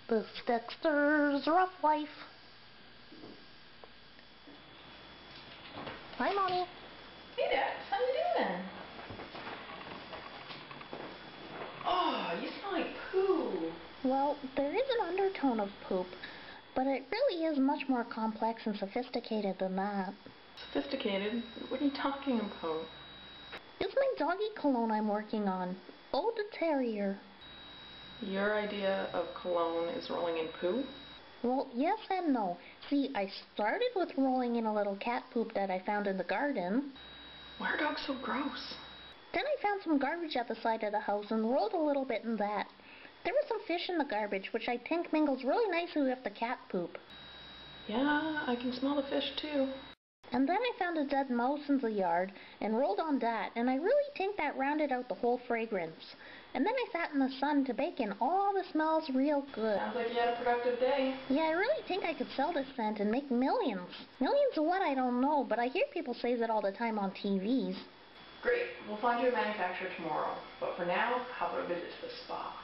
This Dexter's Rough Life. Hi, Mommy. Hey, Dex. How you doing? Oh, you smell like poo. Well, there is an undertone of poop, but it really is much more complex and sophisticated than that. Sophisticated? What are you talking about? It's my doggy cologne I'm working on. Eau de Terrier. Your idea of cologne is rolling in poo? Well, yes and no. See, I started with rolling in a little cat poop that I found in the garden. Why are dogs so gross? Then I found some garbage at the side of the house and rolled a little bit in that. There was some fish in the garbage, which I think mingles really nicely with the cat poop. Yeah, I can smell the fish too. And then I found a dead mouse in the yard and rolled on that, and I really think that rounded out the whole fragrance. And then I sat in the sun to bake, and all the smells real good. Sounds like you had a productive day. Yeah, I really think I could sell this scent and make millions. Millions of what, I don't know, but I hear people say that all the time on TVs. Great. We'll find you a manufacturer tomorrow. But for now, how about a visit to the spa?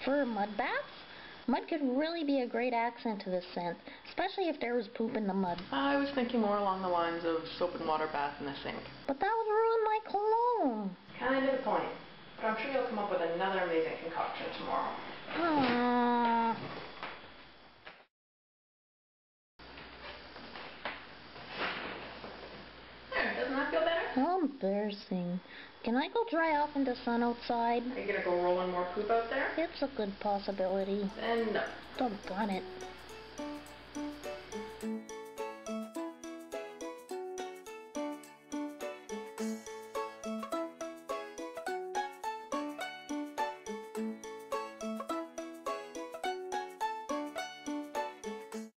For mud baths? Mud could really be a great accent to this scent, especially if there was poop in the mud. I was thinking more along the lines of soap and water bath in the sink. But that would ruin my cologne. Kind of the point. But I'm sure you'll come up with another amazing concoction tomorrow. There, doesn't that feel better? How embarrassing. Can I go dry off in the sun outside? Are you gonna go rolling more poop out there? It's a good possibility. Then no. Doggone it.